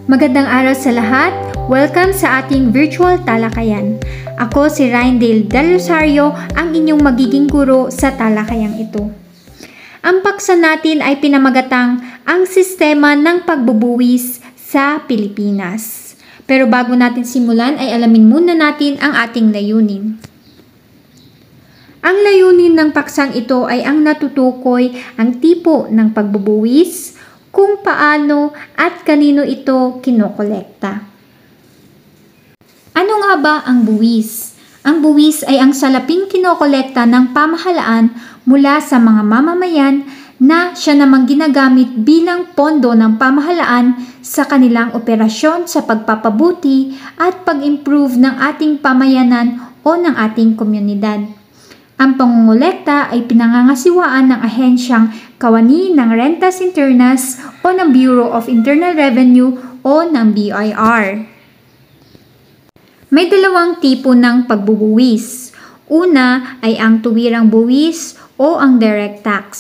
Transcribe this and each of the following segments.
Magandang araw sa lahat. Welcome sa ating virtual talakayan. Ako si Rindale Del Rosario, ang inyong magiging guro sa talakayang ito. Ang paksa natin ay pinamagatang ang sistema ng pagbubuwis sa Pilipinas. Pero bago natin simulan ay alamin muna natin ang ating layunin. Ang layunin ng paksang ito ay ang natutukoy ang tipo ng pagbubuwis, kung paano at kanino ito kinokolekta. Ano nga ba ang buwis? Ang buwis ay ang salaping kinokolekta ng pamahalaan mula sa mga mamamayan na siya namang ginagamit bilang pondo ng pamahalaan sa kanilang operasyon sa pagpapabuti at pag-improve ng ating pamayanan o ng ating komunidad. Ang pangongolekta ay pinangangasiwaan ng ahensyang kawani ng Rentas Internas o ng Bureau of Internal Revenue o ng BIR. May dalawang tipo ng pagbubuwis. Una ay ang tuwirang buwis o ang direct tax.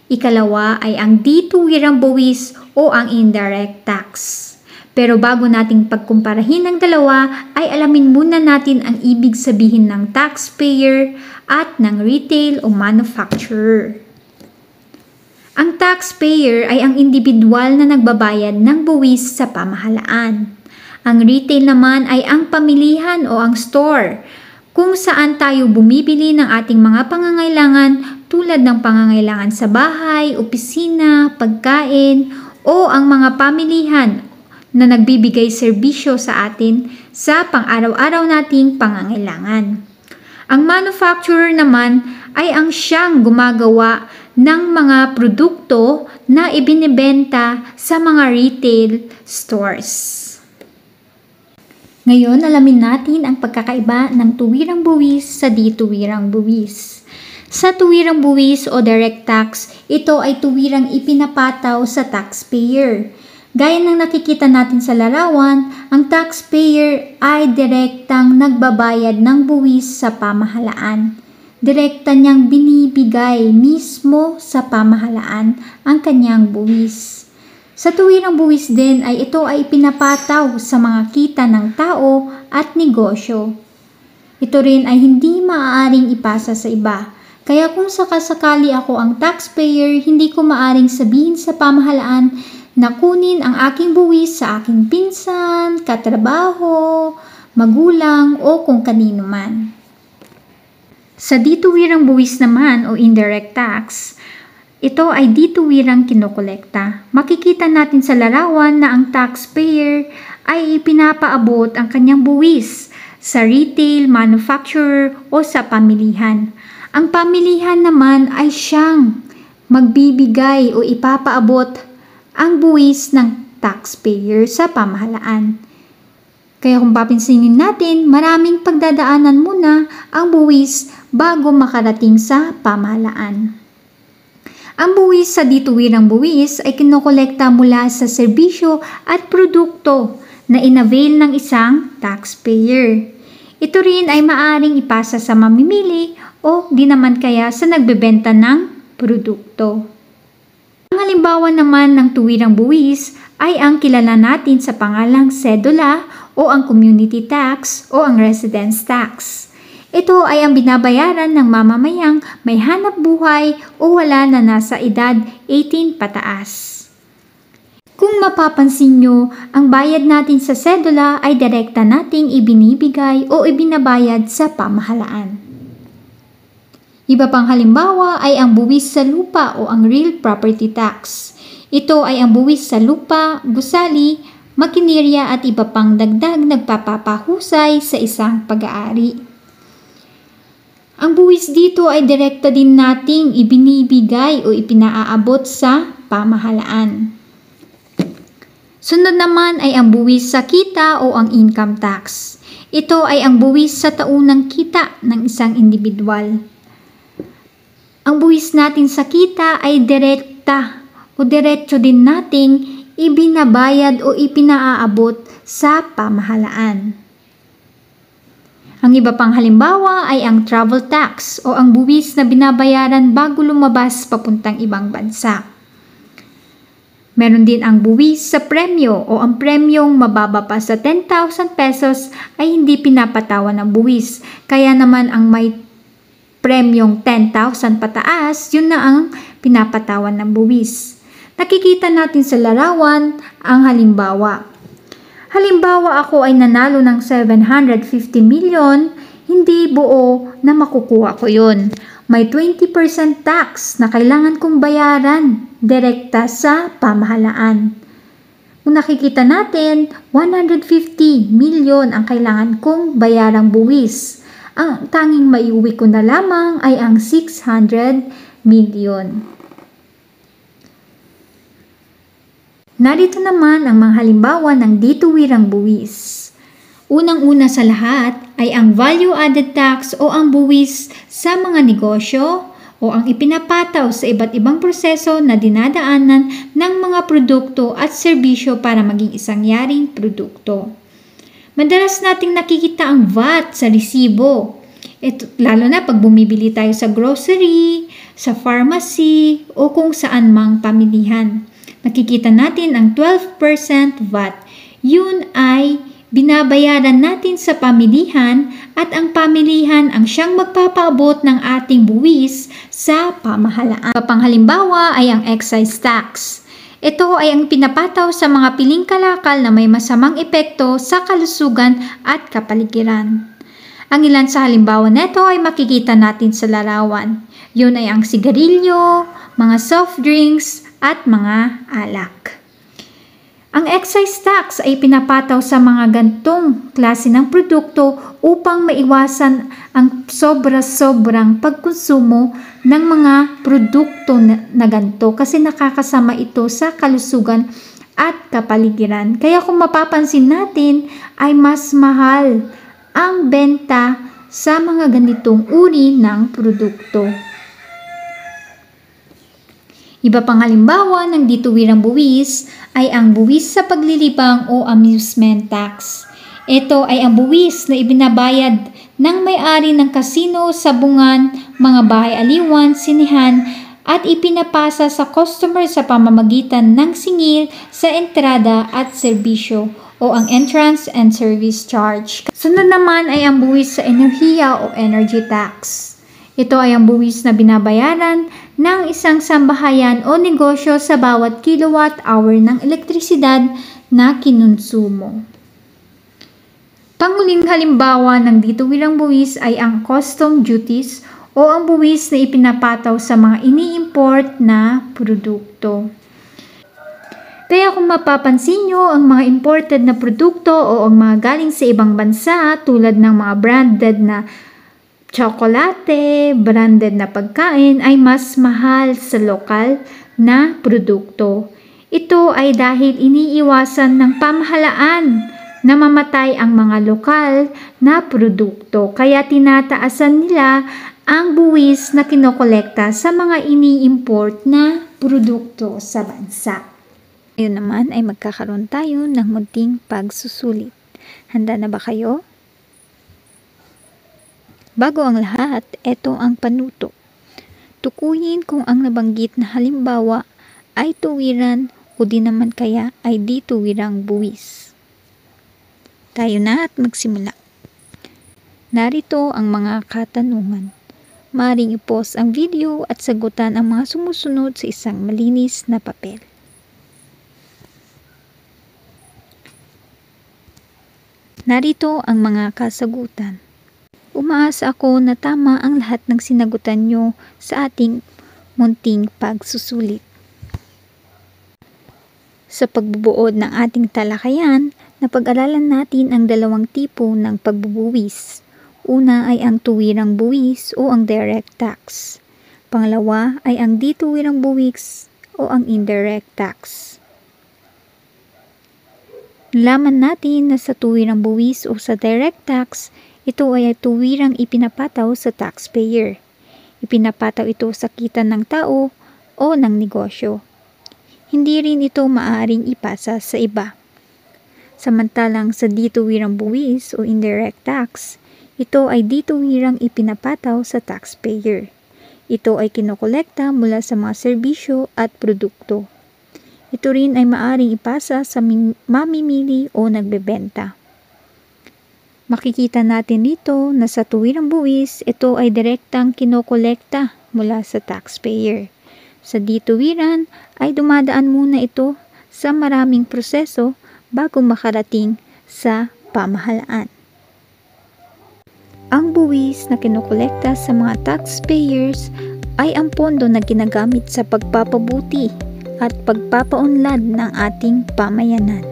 Ikalawa ay ang di-tuwirang buwis o ang indirect tax. Pero bago nating pagkumparahin ng dalawa, ay alamin muna natin ang ibig sabihin ng taxpayer at ng retail o manufacturer. Ang taxpayer ay ang individual na nagbabayad ng buwis sa pamahalaan. Ang retail naman ay ang pamilihan o ang store, kung saan tayo bumibili ng ating mga pangangailangan tulad ng pangangailangan sa bahay, opisina, pagkain, o ang mga pamilihan na nagbibigay serbisyo sa atin sa pang-araw-araw nating pangangailangan. Ang manufacturer naman ay ang siyang gumagawa ng mga produkto na ibinebenta sa mga retail stores. Ngayon, alamin natin ang pagkakaiba ng tuwirang buwis sa di-tuwirang buwis. Sa tuwirang buwis o direct tax, ito ay tuwirang ipinapataw sa taxpayer. Gaya ng nakikita natin sa larawan, ang taxpayer ay direktang nagbabayad ng buwis sa pamahalaan. Direkta niyang binibigay mismo sa pamahalaan ang kanyang buwis. Sa tuwirang buwis din ay ito ay pinapataw sa mga kita ng tao at negosyo. Ito rin ay hindi maaaring ipasa sa iba. Kaya kung sakasakali ako ang taxpayer, hindi ko maaaring sabihin sa pamahalaan na kunin ang aking buwis sa aking pinsan, katrabaho, magulang o kung kanino man. Sa di-tuwirang buwis naman o indirect tax, ito ay di-tuwirang kinokolekta. Makikita natin sa larawan na ang taxpayer ay ipinapaabot ang kanyang buwis sa retail, manufacturer o sa pamilihan. Ang pamilihan naman ay siyang magbibigay o ipapaabot ang buwis ng taxpayer sa pamahalaan. Kaya kung papinsinin natin, maraming pagdadaanan muna ang buwis bago makarating sa pamahalaan. Ang buwis sa di-tuwirang buwis ay kinokolekta mula sa serbisyo at produkto na inavail ng isang taxpayer. Ito rin ay maaring ipasa sa mamimili o di naman kaya sa nagbebenta ng produkto. Ang halimbawa naman ng tuwirang buwis ay ang kilala natin sa pangalang sedula o ang community tax o ang residence tax. Ito ay ang binabayaran ng mamamayang may hanap buhay o wala na nasa edad 18 pataas. Kung mapapansin nyo, ang bayad natin sa sedula ay direkta nating ibinibigay o ibinabayad sa pamahalaan. Iba pang halimbawa ay ang buwis sa lupa o ang real property tax. Ito ay ang buwis sa lupa, gusali, makinirya at iba pang dagdag nagpapapahusay sa isang pag-aari. Ang buwis dito ay direkta din nating ibinibigay o ipinaaabot sa pamahalaan. Sunod naman ay ang buwis sa kita o ang income tax. Ito ay ang buwis sa taunang kita ng isang individual. Ang buwis natin sa kita ay direkta o diretso din nating ibinabayad o ipinaaabot sa pamahalaan. Ang iba pang halimbawa ay ang travel tax o ang buwis na binabayaran bago lumabas papuntang ibang bansa. Meron din ang buwis sa premyo o ang premyong mababa pa sa 10,000 pesos ay hindi pinapatawan ng buwis. Kaya naman ang may premyong 10,000 pataas, yun na ang pinapatawan ng buwis. Nakikita natin sa larawan ang halimbawa. Halimbawa ako ay nanalo ng 750 million, hindi buo na makukuha ko yun. May 20% tax na kailangan kong bayaran direkta sa pamahalaan. Kung nakikita natin, 150 million ang kailangan kong bayarang buwis. Ang tanging maiuwi ko na lamang ay ang 600 million. Narito naman ang mga halimbawa ng dituwirang buwis. Unang-una sa lahat ay ang value-added tax o ang buwis sa mga negosyo o ang ipinapataw sa iba't ibang proseso na dinadaanan ng mga produkto at serbisyo para maging isang yaring produkto. Madalas nating nakikita ang VAT sa resibo. Ito, lalo na pag bumibili tayo sa grocery, sa pharmacy o kung saan mang pamilihan. Nakikita natin ang 12% VAT. Yun ay binabayaran natin sa pamilihan at ang pamilihan ang siyang magpapaabot ng ating buwis sa pamahalaan. Panghalimbawa ay ang excise tax. Ito ay ang pinapataw sa mga piling kalakal na may masamang epekto sa kalusugan at kapaligiran. Ang ilan sa halimbawa nito ay makikita natin sa larawan. Yun ay ang sigarilyo, mga soft drinks at mga alak. Ang excise tax ay pinapataw sa mga gantong klase ng produkto upang maiwasan ang sobra-sobrang pagkonsumo ng mga produkto na ganito kasi nakakasama ito sa kalusugan at kapaligiran. Kaya kung mapapansin natin ay mas mahal ang benta sa mga ganitong uri ng produkto. Iba pang halimbawa ng dituwirang buwis ay ang buwis sa paglilibang o amusement tax. Ito ay ang buwis na ibinabayad ng may-ari ng kasino, sabungan, mga bahay-aliwan, sinihan at ipinapasa sa customer sa pamamagitan ng singil sa entrada at serbisyo o ang entrance and service charge. Sunod naman ay ang buwis sa enerhiya o energy tax. Ito ay ang buwis na binabayaran ng isang sambahayan o negosyo sa bawat kilowatt hour ng elektrisidad na kinonsumo. Panghuling halimbawa ng dituwirang buwis ay ang custom duties o ang buwis na ipinapataw sa mga ini-import na produkto. Kaya kung mapapansin nyo, ang mga imported na produkto o ang mga galing sa ibang bansa tulad ng mga branded na tsokolate, branded na pagkain ay mas mahal sa lokal na produkto. Ito ay dahil iniiwasan ng pamahalaan na mamatay ang mga lokal na produkto. Kaya tinataasan nila ang buwis na kinokolekta sa mga ini-import na produkto sa bansa. Ngayon naman ay magkakaroon tayo ng munting pagsusulit. Handa na ba kayo? Bago ang lahat, ito ang panuto. Tukuyin kung ang nabanggit na halimbawa ay tuwiran o di naman kaya ay di tuwirang buwis. Tayo na at magsimula. Narito ang mga katanungan. Maaaring i-pause ang video at sagutan ang mga sumusunod sa isang malinis na papel. Narito ang mga kasagutan. Umaasa ako na tama ang lahat ng sinagutan nyo sa ating munting pagsusulit. Sa pagbubuod ng ating talakayan, napag-aralan natin ang dalawang tipo ng pagbubuwis. Una ay ang tuwirang buwis o ang direct tax. Pangalawa ay ang di tuwirang buwis o ang indirect tax. Nalaman natin na sa tuwirang buwis o sa direct tax, ito ay tuwirang ipinapataw sa taxpayer. Ipinapataw ito sa kita ng tao o ng negosyo. Hindi rin ito maaaring ipasa sa iba. Samantalang sa dituwirang buwis o indirect tax, ito ay dituwirang ipinapataw sa taxpayer. Ito ay kinokolekta mula sa mga serbisyo at produkto. Ito rin ay maaring ipasa sa mamimili o nagbebenta. Makikita natin dito na sa tuwirang buwis, ito ay direktang kinokolekta mula sa taxpayer. Sa dituwiran ay dumadaan muna ito sa maraming proseso bago makarating sa pamahalaan. Ang buwis na kinokolekta sa mga taxpayers ay ang pondo na ginagamit sa pagpapabuti at pagpapaunlad ng ating pamayanan.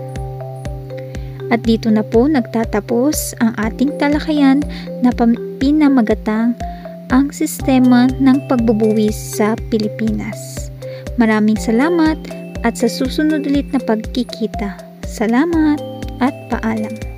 At dito na po nagtatapos ang ating talakayan na pinamagatang ang sistema ng pagbubuwis sa Pilipinas. Maraming salamat at sa susunod ulit na pagkikita. Salamat at paalam.